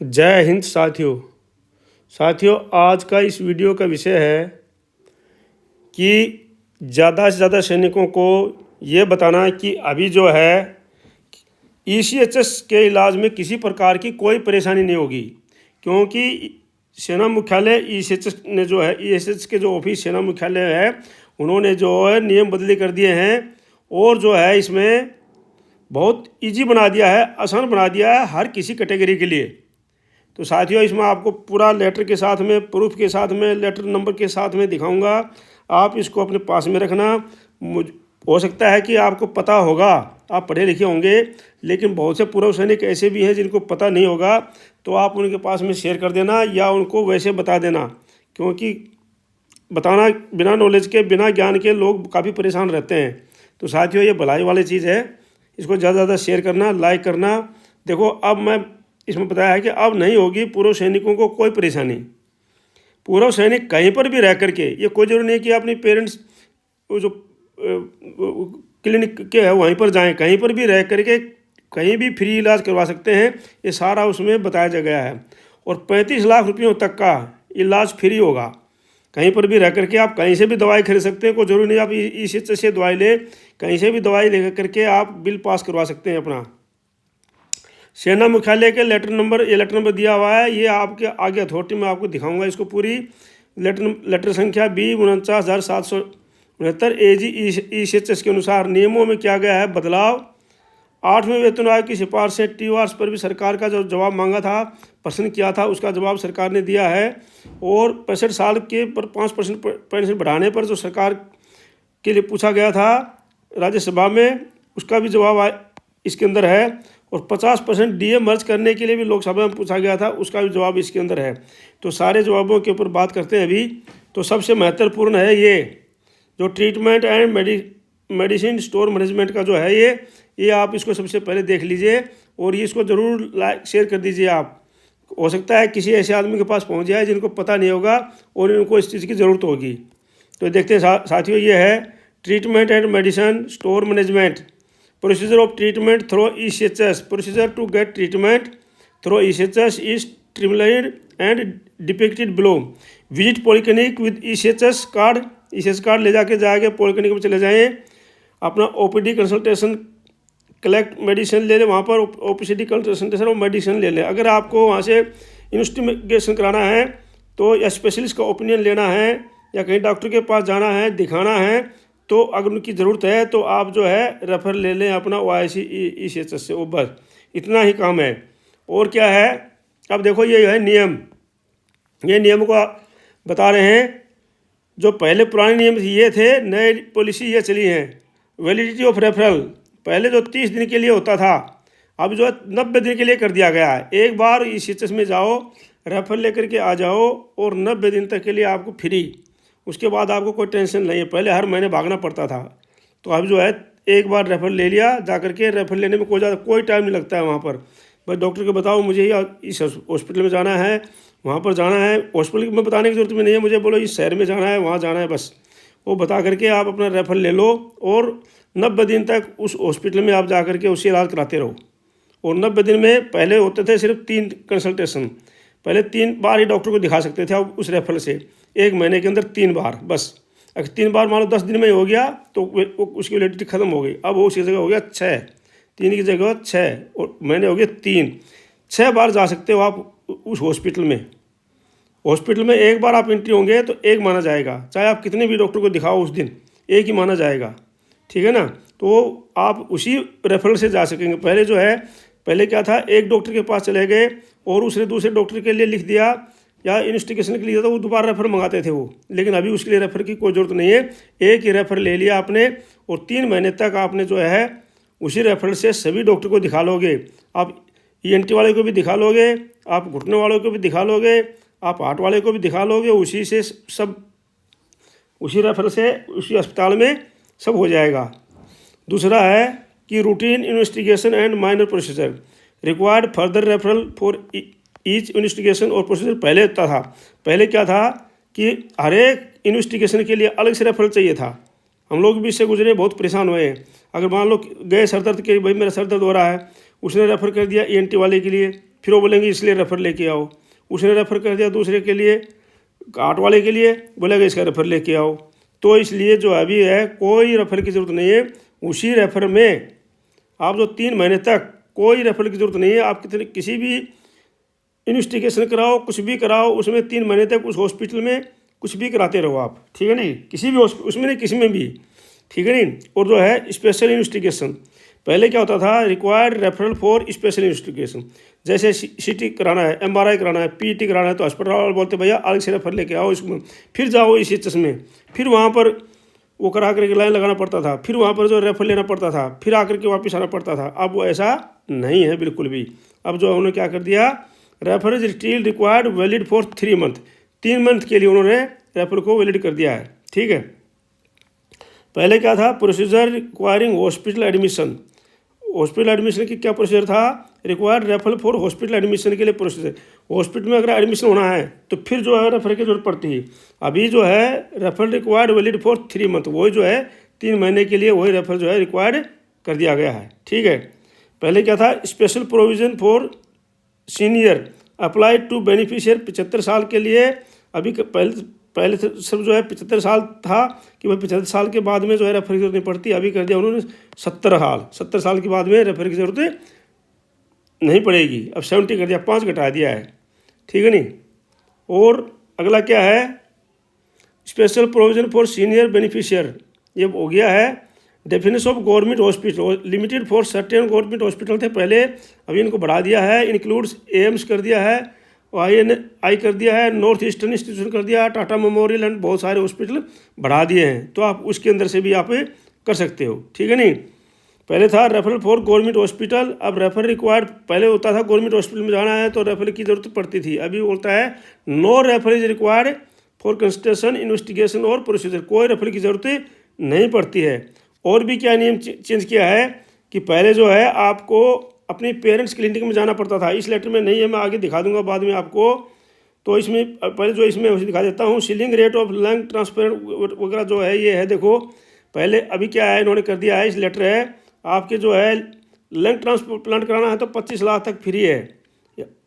जय हिंद साथियों, आज का इस वीडियो का विषय है कि ज़्यादा से ज़्यादा सैनिकों को ये बताना है कि अभी जो है ईसीएचएस के इलाज में किसी प्रकार की कोई परेशानी नहीं होगी, क्योंकि सेना मुख्यालय ईसीएचएस ने जो है ईसीएचएस के जो ऑफिस सेना मुख्यालय है उन्होंने जो है नियम बदली कर दिए हैं और जो है इसमें बहुत इजी बना दिया है, आसान बना दिया है हर किसी कैटेगरी के लिए। तो साथियों, इसमें आपको पूरा लेटर के साथ में, प्रूफ के साथ में, लेटर नंबर के साथ में दिखाऊंगा। आप इसको अपने पास में रखना। हो सकता है कि आपको पता होगा, आप पढ़े लिखे होंगे, लेकिन बहुत से पूर्व सैनिक ऐसे भी हैं जिनको पता नहीं होगा, तो आप उनके पास में शेयर कर देना या उनको वैसे बता देना, क्योंकि बताना बिना नॉलेज के, बिना ज्ञान के लोग काफ़ी परेशान रहते हैं। तो साथियों, ये भलाई वाली चीज़ है, इसको ज़्यादा से ज़्यादा शेयर करना, लाइक करना। देखो, अब मैं इसमें बताया है कि अब नहीं होगी पूर्व सैनिकों को कोई परेशानी। पूर्व सैनिक कहीं पर भी रह करके, ये कोई जरूरी नहीं कि अपनी पेरेंट्स जो क्लिनिक के है वहीं पर जाएं, कहीं पर भी रह करके कहीं भी फ्री इलाज करवा सकते हैं। ये सारा उसमें बताया गया है। और 35 लाख रुपयों तक का इलाज फ्री होगा। कहीं पर भी रह करके आप कहीं से भी दवाई खरीद सकते हैं। कोई जरूरी नहीं आप इसी से दवाई ले, कहीं से भी दवाई ले करके आप बिल पास करवा सकते हैं अपना। सेना मुख्यालय के लेटर नंबर दिया हुआ है, ये आपके आगे अथॉरिटी में आपको दिखाऊंगा इसको पूरी। लेटर संख्या B49,769 AG ईसीएचएस के अनुसार नियमों में किया गया है बदलाव। 8वें वेतन आयोग की सिफारिश से TORs पर भी सरकार का जो जवाब मांगा था, प्रश्न किया था, उसका जवाब सरकार ने दिया है। और 65 साल के पर 5% पेंशन बढ़ाने पर जो सरकार के लिए पूछा गया था राज्यसभा में, उसका भी जवाब इसके अंदर है। और 50% DA मर्ज करने के लिए भी लोकसभा में पूछा गया था, उसका भी जवाब इसके अंदर है। तो सारे जवाबों के ऊपर बात करते हैं अभी। तो सबसे महत्वपूर्ण है ये जो treatment and medicine store management का जो है ये आप इसको सबसे पहले देख लीजिए और ये इसको ज़रूर लाइक शेयर कर दीजिए। आप हो सकता है किसी ऐसे आदमी के पास पहुंच जाए जिनको पता नहीं होगा और इनको इस चीज़ की ज़रूरत होगी। तो देखते हैं साथियों, ये है treatment and medicine store management. Procedure of treatment through ECHS. Procedure to get treatment through ECHS is streamlined and depicted below. Visit polyclinic with ECHS card. ECHS card ले जाके पॉलीक्लिनिक में चले जाएँ, अपना OPD कंसल्टेशन कलेक्ट मेडिसिन ले लें, वहाँ पर OPD कंसल्टेशन और मेडिसिन ले लें। अगर आपको वहाँ से इन्वेस्टिगेशन कराना है तो या स्पेशलिस्ट का ओपिनियन लेना है या कहीं डॉक्टर के पास जाना है, दिखाना है, तो अगर उनकी ज़रूरत है तो आप जो है रेफर ले लें अपना OIC ECHS से। वो बस इतना ही काम है। और क्या है, अब देखो ये है नियम। ये नियम को बता रहे हैं। जो पहले पुराने नियम ये थे, नए पॉलिसी ये चली हैं। वैलिडिटी ऑफ रेफरल पहले जो 30 दिन के लिए होता था, अब जो है 90 दिन के लिए कर दिया गया है। एक बार ECHS में जाओ, रेफर लेकर के आ जाओ और 90 दिन तक के लिए आपको फ्री। उसके बाद आपको कोई टेंशन नहीं है। पहले हर महीने भागना पड़ता था, तो अब जो है एक बार रेफर ले लिया, जा करके रेफर लेने में कोई टाइम नहीं लगता है। वहाँ पर बस डॉक्टर को बताओ मुझे इस हॉस्पिटल में जाना है, वहाँ पर जाना है। हॉस्पिटल में बताने की जरूरत भी नहीं है, मुझे बोलो इस शहर में जाना है, वहाँ जाना है, बस वो बता करके आप अपना रेफर ले लो और 90 दिन तक उस हॉस्पिटल में आप जा करके उससे इलाज कराते रहो। और 90 दिन में पहले होते थे सिर्फ 3 कंसल्टेशन, पहले 3 बार ही डॉक्टर को दिखा सकते थे आप उस रेफर से, एक महीने के अंदर 3 बार बस। अगर 3 बार मान लो 10 दिन में ही हो गया तो उसकी वैलिडिटी खत्म हो गई। अब वो उसकी जगह हो गया 6, 3 की जगह 6 और महीने हो गए 3। 6 बार जा सकते हो आप उस हॉस्पिटल में। हॉस्पिटल में एक बार आप एंट्री होंगे तो एक माना जाएगा, चाहे आप कितने भी डॉक्टर को दिखाओ उस दिन एक ही माना जाएगा, ठीक है ना। तो आप उसी रेफरल से जा सकेंगे। पहले जो है, पहले क्या था, एक डॉक्टर के पास चले गए और उसने दूसरे डॉक्टर के लिए लिख दिया या इन्वेस्टिगेशन के लिए तो वो दोबारा रेफर मंगाते थे वो। लेकिन अभी उसके लिए रेफर की कोई ज़रूरत नहीं है, एक ही रेफर ले लिया आपने और 3 महीने तक आपने जो है उसी रेफर से सभी डॉक्टर को दिखा लोगे। आप ENT वाले को भी दिखा लोगे, आप घुटने वालों को भी दिखा लोगे, आप हार्ट वाले को भी दिखा लोगे, उसी से सब, उसी रेफर से उसी अस्पताल में सब हो जाएगा। दूसरा है कि routine investigation and minor procedure required further referral for each investigation और प्रोसीजर पहले होता था। पहले क्या था कि हर एक इन्वेस्टिगेशन के लिए अलग से रेफरल चाहिए था। हम लोग भी इससे गुजरे, बहुत परेशान हुए हैं। अगर मान लो गए सर दर्द के, भाई मेरा सर दर्द हो रहा है, उसने रेफ़र कर दिया ENT वाले के लिए, फिर वो बोलेंगे इसलिए रेफर लेके आओ। उसने रेफर कर दिया दूसरे के लिए, कार्ड वाले के लिए, बोलेगा इसका रेफर लेके आओ। तो इसलिए जो अभी है कोई रेफर की ज़रूरत नहीं है। उसी रेफर में आप जो 3 महीने तक कोई रेफर की ज़रूरत नहीं है। आप किसी भी इन्वेस्टिगेशन कराओ, कुछ भी कराओ, उसमें 3 महीने तक उस हॉस्पिटल में कुछ भी कराते रहो आप, ठीक है नहीं, किसी भी उसमें नहीं, किसी में भी, ठीक है नहीं। और जो है स्पेशल इन्वेस्टिगेशन, पहले क्या होता था, required referral for special investigation, जैसे सीटी कराना है, एमआरआई कराना है, पीटी कराना है, तो अस्पताल वाले बोलते भैया अलग से रेफर लेके आओ इसमें, फिर जाओ इस एच में, फिर वहाँ पर वो करा करके लाइन लगाना पड़ता था, फिर वहाँ पर जो रेफर लेना पड़ता था, फिर आकर के वापस आना पड़ता था। अब वो ऐसा नहीं है बिल्कुल भी। अब जो उन्होंने क्या कर दिया, refer is still required valid for 3 month, 3 month के लिए उन्होंने रेफर को वैलिड कर दिया है, ठीक है। पहले क्या था, procedure requiring hospital admission, hospital admission की क्या प्रोसीजर था, required refer for hospital admission के लिए प्रोसीजर, हॉस्पिटल में अगर एडमिशन होना है तो फिर जो है रेफर की जरूरत पड़ती है। अभी जो है refer required valid for 3 month, वही जो है 3 महीने के लिए वही रेफर जो है रिक्वायर्ड कर दिया गया है, ठीक है। पहले क्या था, special provision for senior apply to beneficiary 75 साल के लिए। अभी पहले सब जो है 75 साल था कि भाई 75 साल के बाद में जो है रेफर की जरूरत नहीं पड़ती, अभी कर दिया उन्होंने 70 साल के बाद में रेफर की जरूरत नहीं पड़ेगी, अब 70 कर दिया, 5 घटा दिया है, ठीक है नहीं। और अगला क्या है, special provision for senior beneficiary, ये हो गया है। Definition of government hospital, limited for certain government hospital थे पहले, अभी इनको बढ़ा दिया है, इंक्लूड्स एम्स कर दिया है, आई कर दिया है, नॉर्थ ईस्टर्न इंस्टीट्यूशन कर दिया है, टाटा मेमोरियल एंड बहुत सारे हॉस्पिटल बढ़ा दिए हैं, तो आप उसके अंदर से भी आप कर सकते हो, ठीक है नहीं। पहले था रेफरल फॉर गवर्नमेंट हॉस्पिटल, अब रेफर रिक्वायर्ड, पहले होता था गवर्नमेंट हॉस्पिटल में जाना है तो रेफर की जरूरत पड़ती थी, अभी बोलता है no refer is required for consultation investigation और प्रोसीजर, कोई रेफर की जरूरत नहीं पड़ती है। और भी क्या नियम चेंज किया है कि पहले जो है आपको अपनी पेरेंट्स क्लिनिक में जाना पड़ता था, इस लेटर में नहीं है, मैं आगे दिखा दूंगा बाद में आपको। तो इसमें पहले जो इसमें उसे दिखा देता हूँ, ceiling rate of lung transplant वगैरह जो है ये है, देखो पहले अभी क्या है इन्होंने कर दिया है, इस लेटर है आपके जो है लंग ट्रांसप्लांट कराना है तो 25 लाख तक फ्री है,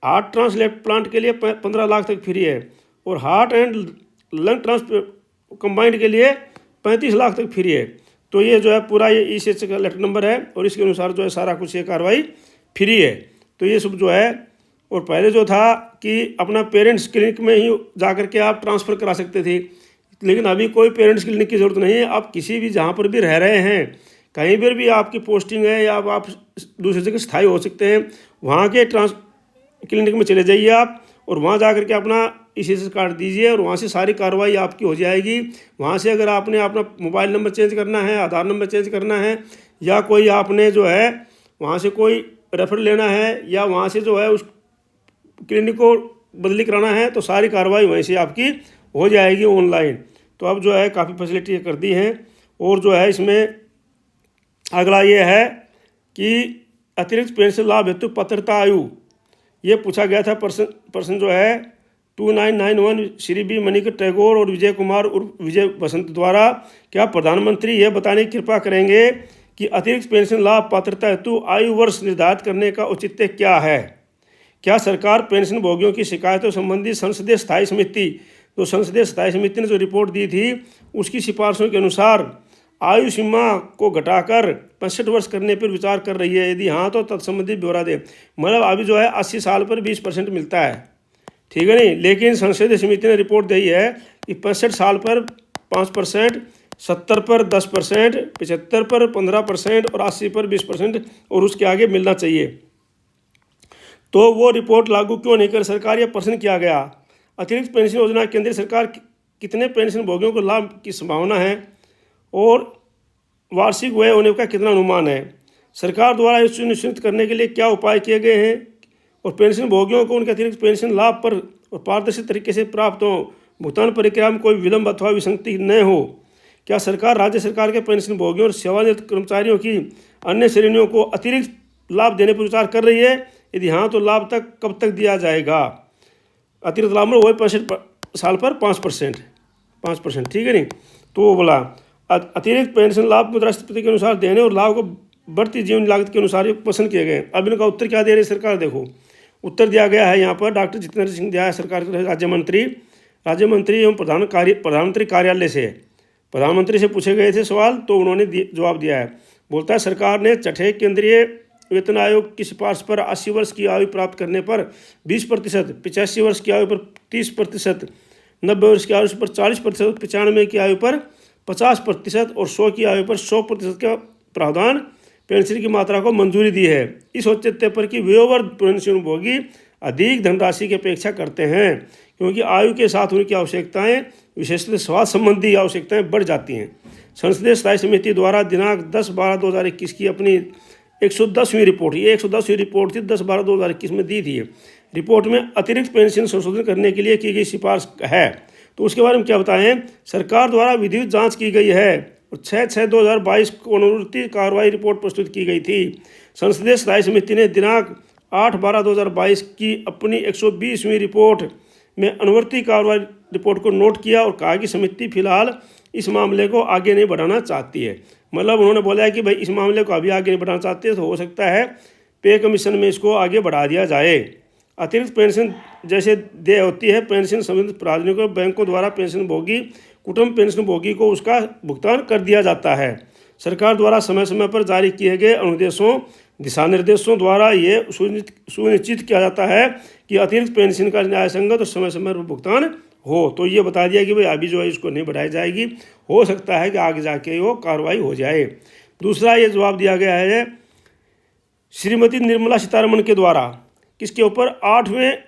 हार्ट ट्रांसप्लांट के लिए 15 लाख तक फ्री है, और heart and lung transplant combined के लिए 35 लाख तक फ्री है। तो ये जो है पूरा ये ECH का लेटर नंबर है और इसके अनुसार जो है सारा कुछ ये कार्रवाई फ्री है। तो ये सब जो है, और पहले जो था कि अपना पेरेंट्स क्लिनिक में ही जा कर के आप ट्रांसफ़र करा सकते थे, लेकिन अभी कोई पेरेंट्स क्लिनिक की ज़रूरत नहीं है। आप किसी भी जहाँ पर भी रह रहे हैं, कहीं पर भी आपकी पोस्टिंग है या आप दूसरी जगह स्थायी हो सकते हैं, वहाँ के क्लिनिक में चले जाइए आप, और वहाँ जा कर के अपना ECH कार्ड दीजिए और वहाँ से सारी कार्रवाई आपकी हो जाएगी। वहाँ से अगर आपने अपना मोबाइल नंबर चेंज करना है, आधार नंबर चेंज करना है, या कोई आपने जो है वहाँ से कोई रेफर लेना है, या वहाँ से जो है उस क्लिनिक को बदली कराना है, तो सारी कार्रवाई वहीं से आपकी हो जाएगी ऑनलाइन। तो अब जो है काफ़ी फैसिलिटी कर दी हैं। और जो है इसमें अगला ये है कि अतिरिक्त पेंशन लाभ हेतु पात्रता आयु, ये पूछा गया था। पर्सन जो है 2991 श्री बी मणिकर टैगोर और विजय कुमार उर्फ विजय बसंत द्वारा, क्या प्रधानमंत्री यह बताने की कृपा करेंगे कि अतिरिक्त पेंशन लाभ पात्रता हेतु आयु वर्ष निर्धारित करने का औचित्य क्या है? क्या सरकार पेंशन भोगियों की शिकायतों संबंधी संसदीय स्थायी समिति, तो संसदीय स्थायी समिति ने जो रिपोर्ट दी थी उसकी सिफारिशों के अनुसार आयु सीमा को घटाकर 65 वर्ष करने पर विचार कर रही है? यदि हाँ तो तत्संबंधी ब्यौरा दे। मतलब अभी जो है 80 साल पर 20% मिलता है, ठीक है नहीं, लेकिन संसदीय समिति ने रिपोर्ट दी है कि 65 साल पर 5%, 70 पर 10%, 75 पर 15% और 80 पर 20% और उसके आगे मिलना चाहिए। तो वो रिपोर्ट लागू क्यों नहीं कर सरकार, यह प्रश्न किया गया। अतिरिक्त पेंशन योजना केंद्र सरकार कितने पेंशन भोगियों को लाभ की संभावना है और वार्षिक व्यय होने का कितना अनुमान है? सरकार द्वारा इस सुनिश्चित करने के लिए क्या उपाय किए गए हैं? और पेंशन भोगियों को उनके अतिरिक्त पेंशन लाभ पर और पारदर्शी तरीके से प्राप्त हो, भुगतान प्रक्रिया में कोई विलंब अथवा विसंगति न हो। क्या सरकार राज्य सरकार के पेंशन भोगियों और सेवानिवृत्त कर्मचारियों की अन्य श्रेणियों को अतिरिक्त लाभ देने पर विचार कर रही है? यदि हाँ तो लाभ तक कब तक दिया जाएगा? अतिरिक्त लाभ में वही 65 साल पर 5%, ठीक है नहीं। तो वो बोला अतिरिक्त पेंशन लाभ मुद्रास्फीति के अनुसार देने और लाभ को बढ़ती जीवन लागत के अनुसार पसंद किए गए। अब इनका उत्तर क्या दे रही सरकार, देखो उत्तर दिया गया है यहाँ पर डॉक्टर जितेंद्र सिंह दिया है, सरकार के राज्य मंत्री एवं प्रधानमंत्री कार्यालय से। प्रधानमंत्री से पूछे गए थे सवाल तो उन्होंने जवाब दिया है। बोलता है सरकार ने छठे केंद्रीय वेतन आयोग की सिफारिश पर 80 वर्ष की आयु प्राप्त करने पर 20%, 85 वर्ष की आयु पर 30%, 90 वर्ष की आयु पर 40%, 95 की आयु पर 50% और 100 की आयु पर 100% का प्रावधान पेंशन की मात्रा को मंजूरी दी है। इस औचित्य पर कि वयोवृद्ध पेंशनभोगी अधिक धनराशि की अपेक्षा करते हैं क्योंकि आयु के साथ उनकी आवश्यकताएं, विशेषतः स्वास्थ्य संबंधी आवश्यकताएं बढ़ जाती हैं। संसदीय स्थायी समिति द्वारा दिनांक 10/12/2021 की अपनी 110वीं रिपोर्ट, ये 110वीं रिपोर्ट थी, 10/12/2021 में दी थी। रिपोर्ट में अतिरिक्त पेंशन संशोधन करने के लिए की गई सिफारिश है। तो उसके बारे में क्या बताएं? सरकार द्वारा विधिवत जांच की गई है और 6/6/2022 को अनुवर्ती कार्रवाई रिपोर्ट प्रस्तुत की गई थी। संसदीय स्थायी समिति ने दिनांक 8/12/2022 की अपनी 120वीं रिपोर्ट में अनुवर्ती कार्रवाई रिपोर्ट को नोट किया और कहा कि समिति फिलहाल इस मामले को आगे नहीं बढ़ाना चाहती है। मतलब उन्होंने बोला है कि भाई इस मामले को अभी आगे नहीं बढ़ाना चाहते तो हो सकता है पे कमीशन में इसको आगे बढ़ा दिया जाए। अतिरिक्त पेंशन जैसे देय होती है, पेंशन संबंधित प्राधिकरणों बैंकों द्वारा पेंशन भोगी कुटुंब पेंशन भोगी को उसका भुगतान कर दिया जाता है। सरकार द्वारा समय समय पर जारी किए गए अनुदेशों दिशा निर्देशों द्वारा ये सुनिश्चित किया जाता है कि अतिरिक्त पेंशन का न्याय संगत और समय समय पर भुगतान हो। तो ये बता दिया कि भाई अभी जो है इसको नहीं बढ़ाई जाएगी, हो सकता है कि आगे जाके वो कार्रवाई हो जाए। दूसरा ये जवाब दिया गया है श्रीमती निर्मला सीतारमण के द्वारा, किसके ऊपर?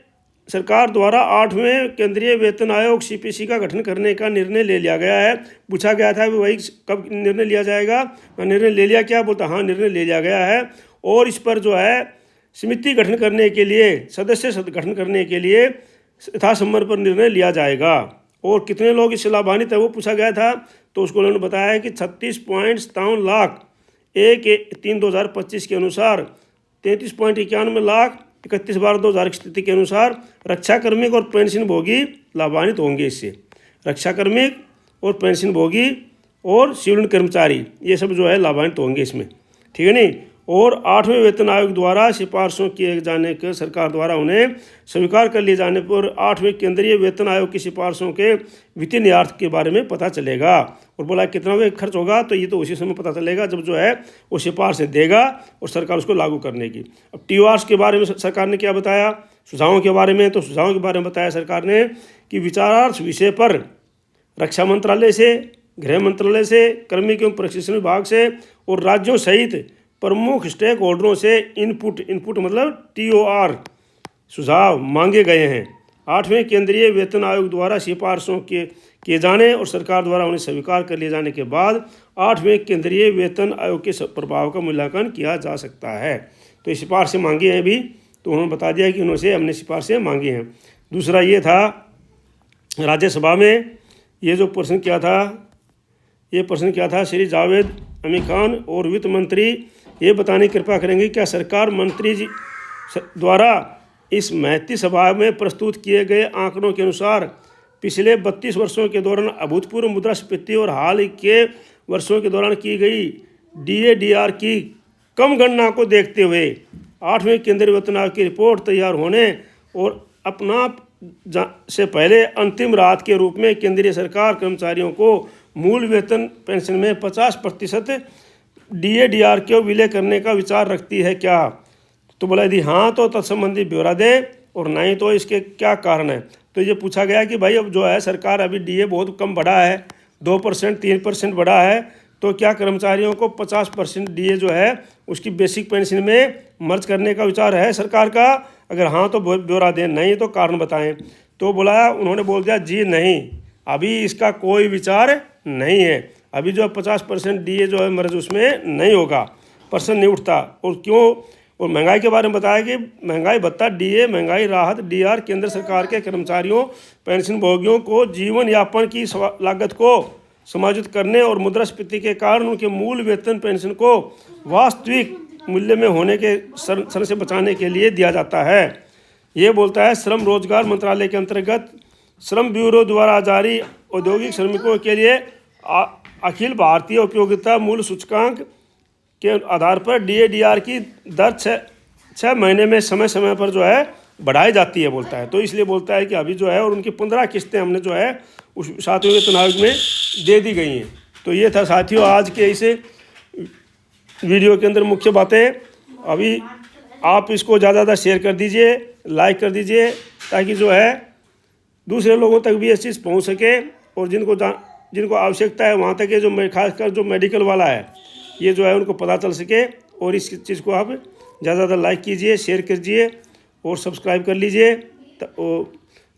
सरकार द्वारा 8वें केंद्रीय वेतन आयोग CPC का गठन करने का निर्णय ले लिया गया है। पूछा गया था कि भाई कब निर्णय लिया जाएगा, निर्णय ले लिया क्या? बोलता हाँ निर्णय ले लिया गया है और इस पर जो है समिति गठन करने के लिए, सदस्य गठन करने के लिए यथासंभव पर निर्णय लिया जाएगा। और कितने लोग इससे लाभान्वित है वो पूछा गया था तो उसको उन्होंने बताया है कि 36.57 लाख 1/3/2025 के अनुसार, 33.91 लाख 31/12/2021 स्थिति के अनुसार रक्षा कार्मिक और पेंशन भोगी लाभान्वित होंगे। इससे रक्षा कार्मिक और पेंशन भोगी और सिविल कर्मचारी ये सब जो है लाभान्वित होंगे इसमें, ठीक है नहीं। और 8वें वेतन आयोग द्वारा सिफारिशों किए जाने के सरकार द्वारा उन्हें स्वीकार कर लिए जाने पर 8वें केंद्रीय वेतन आयोग की सिफारिशों के वित्तीय निहितार्थ के बारे में पता चलेगा। और बोला कितना वे खर्च होगा तो ये तो उसी समय पता चलेगा जब जो है वो सिफारिश देगा और सरकार उसको लागू करने की। अब TORs के बारे में सरकार ने क्या बताया? सुझावों के बारे में, तो सुझावों के बारे में बताया सरकार ने कि विचारार्थ विषय पर रक्षा मंत्रालय से, गृह मंत्रालय से, कार्मिक एवं प्रशिक्षण विभाग से और राज्यों सहित प्रमुख स्टेक होल्डरों से इनपुट मतलब TOR सुझाव मांगे गए हैं। 8वें केंद्रीय वेतन आयोग द्वारा सिफारिशों किए जाने और सरकार द्वारा उन्हें स्वीकार कर लिए जाने के बाद 8वें केंद्रीय वेतन आयोग के प्रभाव का मूल्यांकन किया जा सकता है। तो ये सिफारिशें मांगी हैं अभी, तो उन्होंने बता दिया कि उन्होंने हमने सिफारिशें मांगी हैं। दूसरा ये था राज्यसभा में ये जो प्रश्न किया था श्री जावेद अमी खान और वित्त मंत्री ये बताने की कृपा करेंगे क्या सरकार मंत्री जी द्वारा इस महती सभा में प्रस्तुत किए गए आंकड़ों के अनुसार पिछले 32 वर्षों के दौरान अभूतपूर्व मुद्रास्फीति और हाल के वर्षों के दौरान की गई DADR की कम गणना को देखते हुए 8वें केंद्रीय वेतन आयोग की रिपोर्ट तैयार होने और अपना से पहले अंतिम राहत के रूप में केंद्रीय सरकार कर्मचारियों को मूल वेतन पेंशन में 50% DADR को विलय करने का विचार रखती है क्या? तो बोला यदि हाँ तो तत्संबंधी ब्यौरा दे और नहीं तो इसके क्या कारण है। तो ये पूछा गया कि भाई अब जो है सरकार अभी DA बहुत कम बढ़ा है, 2% 3% बढ़ा है, तो क्या कर्मचारियों को 50% DA जो है उसकी बेसिक पेंशन में मर्ज करने का विचार है सरकार का? अगर हाँ तो ब्यौरा दें, नहीं तो कारण बताएं। तो बोला उन्होंने बोल दिया जी नहीं, अभी इसका कोई विचार नहीं है, अभी जो 50% DA जो है मर्ज उसमें नहीं होगा, पर्सन नहीं उठता। और क्यों? और महंगाई के बारे में बताया कि महंगाई भत्ता DA महंगाई राहत DR केंद्र सरकार के कर्मचारियों पेंशन भोगियों को जीवन यापन की लागत को समायोजित करने और मुद्रास्फीति के कारण उनके मूल वेतन पेंशन को वास्तविक मूल्य में होने के सर से बचाने के लिए दिया जाता है। ये बोलता है श्रम रोजगार मंत्रालय के अंतर्गत श्रम ब्यूरो द्वारा जारी औद्योगिक श्रमिकों के लिए अखिल भारतीय उपयोगिता मूल्य सूचकांक के आधार पर DADR की दर 6 महीने में समय समय पर जो है बढ़ाई जाती है बोलता है। तो इसलिए बोलता है कि अभी जो है और उनकी 15 किस्तें हमने जो है उस 7वें वेतन आयोग में दे दी गई हैं। तो ये था साथियों आज के इस वीडियो के अंदर मुख्य बातें। अभी आप इसको ज़्यादा ज़्यादा शेयर कर दीजिए, लाइक कर दीजिए, ताकि जो है दूसरे लोगों तक भी ये चीज़ पहुंच सके और जिनको आवश्यकता है वहाँ तक ये जो खासकर जो मेडिकल वाला है ये जो है उनको पता चल सके। और इस चीज़ को आप ज़्यादा ज़्यादा लाइक कीजिए, शेयर कीजिए और सब्सक्राइब कर लीजिए। तो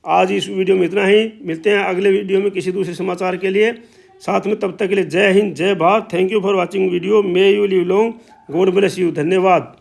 आज इस वीडियो में इतना ही, मिलते हैं अगले वीडियो में किसी दूसरे समाचार के लिए साथ में। तब तक के लिए जय हिंद, जय Bharat. Thank you for watching video. May you live long, God bless you. धन्यवाद।